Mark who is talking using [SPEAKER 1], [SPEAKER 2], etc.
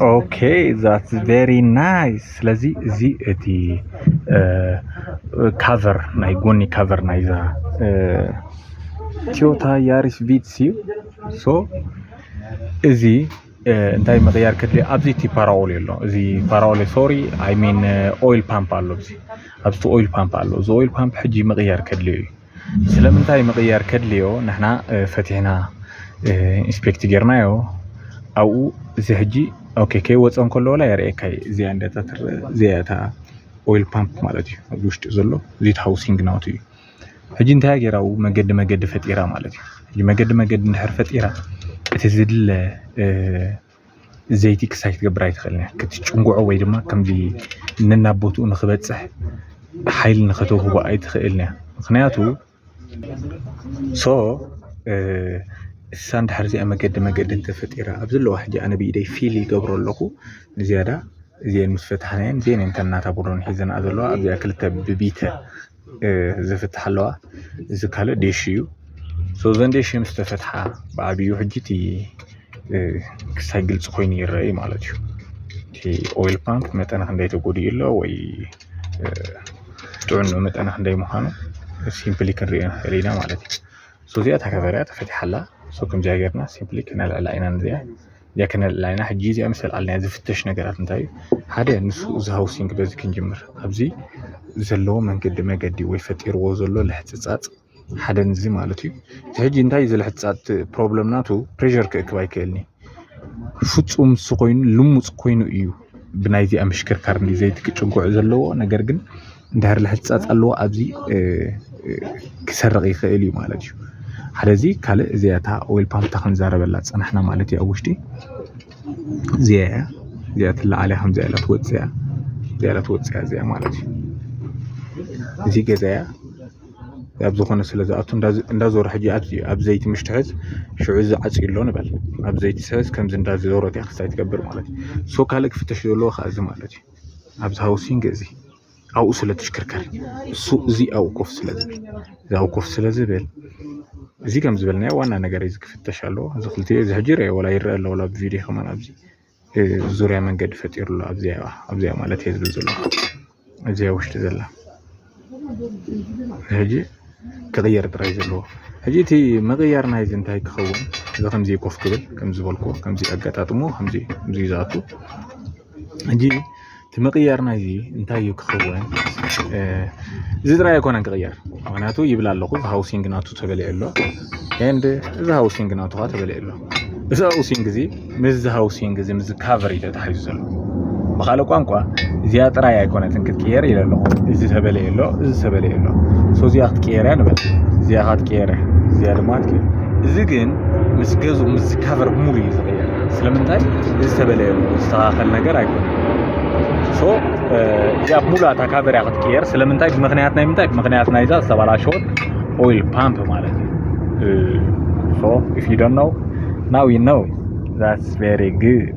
[SPEAKER 1] Okay, that's very nice. ስለዚህ እዚህ እቲ ካቨር ናይ ጎኒ ካቨር ናይዛ ቶዮታ ያሪስ ቪትስ እዩ ሶ እዚ እንታይ መغيار ከድሊ ኣብዚ ቲ ፓራኦል የሎ እዚ ፓራኦል ሶሪ አይ ሚን ኦይል ፓምፕ አሎ እዚ ኣብዚ ኦይል ፓምፕ አሎ እዚ ኦይል ፓምፕ ሕጂ መغيار ከድሊ እዩ ስለምንታይ መغيار ከድሊዮ ንሕና ፈቲሕና ኢንስፔክት ጌርናዮ ኣብኡ እዚ ሕጂ ኦኬ ከይ ወፀን ከሎ ላይ ያርኤካይ እዚ አንደታተር ዚያታ ኦይል ፓምፕ ማለት እዩ ኣብ ውሽጢ ዘሎ ዚት ሃውሲንግ ናውት እዩ ሕጂ እንታይ ጌራው መገድ ፈጢራ ማለት እዩ ሕጂ መገድ እንድሕር ፈጢራ እቲ ዝድለ ዘይቲ ክሳይት ገብራ ይትኽእልና ክትጭንጉዖ ወይ ድማ ከምዚ ንናቦቱ ንኽበጽሕ ሓይል ንኽተውህቦ ኣይትኽእልና ምክንያቱ ሶ ሳንድ ሕርዚ መገድ እንተፈጢራ ኣብ ዘለዎ ሕጂ ኣነ ብኢደይ ፊል ይገብሮ ኣለኹ ዝያዳ እዚአን ምስ ፈትሐናየን ዜን እንተናታ ቡድን ሒዘና ዘለዋ ኣብዚያ ክልተ ብቢተ ዝፍትሕ ኣለዋ እዚ ካልእ ዴሽ እዩ ሶ ዘን ዴሽ ምስ ተፈትሓ ብዓብዩ ሕጂ እቲ ክሳይ ግልጽ ኮይኑ ይረአይ ማለት እዩ እቲ ኦይል ፓምፕ መጠነ ክንደይ ተጎዲኡ ኣሎ ወይ ጥዕኑ መጠነ ክንደይ ምዃኑ ሲምፕሊ ክንሪኦ ንኽእል ኢና ማለት እዩ ሶ እዚኣ ተከበርያ ተፈቲሓላ ሶ ከምዚ ጌርና ሲምፕሊ ክነልዕላ ኢና ነዚኣ እዚኣ ክነልዕላ ኢና ሕጂ እዚኣ ምስ ለዓልና ዝፍተሽ ነገራት እንታይ እዩ ሓደ ንሱ እዚ ሃውሲንግ በዚ ክንጅምር ኣብዚ ዘለዎ መገዲ ወይ ፈጢርዎ ዘሎ ልሕፅፃፅ ሓደ ንዚ ማለት እዩ ሕጂ እንታይ ዝልሕፅፃፅ ፕሮብለም ናቱ ፕሬሸር ክእክብ ኣይክእልኒ ፍጹም ኮይኑ ልሙፅ ኮይኑ እዩ ብናይ እዚኣ ምሽክርካር እንዲ ዘይቲ ክጭጉዕ ዘለዎ ነገር ግን እንድሕር ልሕፅፃፅ ኣለዎ ኣብዚ ክሰርቕ ይኽእል እዩ ማለት እዩ ሓደዚ ካልእ እዚያታ ኦይል ፓምፕ ክንዛረበላ ፀናሕና ማለት እዩ ኣብ ውሽጢ እዚኣ ትለዓልያ ከምዚ ኢላ ትወፅያ እዚኣ ማለት እዩ እዚ ገዛያ ኣብ ዝኾነ ስለዝኣቱ እንዳዞረ ሕጂ ኣብ ዘይቲ ምሽትሕዝ ሽዑ ዝዓፂሎ ንበል ኣብ ዘይቲ ሰዝ ከምዚ እንዳዞረት እያ ክስታይ ትገብር ማለት እዩ ሶ ካልእ ክፍተሽ ዘለዎ ከዓ እዚ ማለት እዩ ኣብዚ ሃውሲንግ እዚ ኣብኡ ስለ ትሽክርከር እሱ እዚ ኣብኡ ኮፍ ስለዝብል እዚ ከም ዝበልናዮ ዋና ነገር እዚ ክፍተሽ ኣለዎ እዚ ክልቲኡ እዚ ሕጂ ርአ ወላ ይረአ ኣሎ ወላ ብቪድዮ ከማን ኣብዚ ዙርያ መንገዲ ፈጢሩሎ ኣብዚያ ማለት እዩ ዝብል ዘሎ እዚያ ውሽጢ ዘላ ሕጂ ክቕየር ጥራይ ዘለዎ ሕጂ እቲ መغيار ናይዚ እንታይ ክኸውን እዚ ከምዚ ኮፍ ክብል ከምዚ ዝበልኩ ከምዚ ኣጋጣጥሞ ከምዚ ዝኣቱ ሕጂ እቲ መغيار ናይዚ እንታይ እዩ ክኸውን እዚ ጥራይ ኣይኮነን ክቕየር ምክንያቱ ይብል ኣለኹ እዚ ሃውሲንግ ናቱ ተበሊዑ ኣሎ ኤንድ እዚ ሃውሲንግ ናቱ ከዓ ተበሊዑ ኣሎ እዚ ሃውሲንግ እዚ ምስ ሃውሲንግ እዚ ምስ ካቨር ኢለ ተሓይዙ ዘሎ ብኻልእ ቋንቋ እዚኣ ጥራይ ኣይኮነትን ክትቅየር ኢለ ኣለኹ እዚ ተበሊዑ ኣሎ እዚ ተበሊዑ ኣሎ ሶ እዚኣ ክትቅየርያ ንበል እዚኣ ክትቅየርያ እዚኣ ድማ ትቅየር እዚ ግን ምስ ገዙ ምስ ካቨር ሙሉ እዩ ዝቕየር ስለምንታይ እዚ ተበሊዑ ኣሎ ዝተኻኸል ነገር ኣይኮነን ሶ እዚኣ ሙሉኣታ ካቨርያ ክትቅየር ስለምንታይ ብምክንያት ናይ ምንታይ ብምክንያት ናይዛ ዝተበላሸወት ኦይል ፓምፕ ማለት እዩ so if you don't know now you know that's very good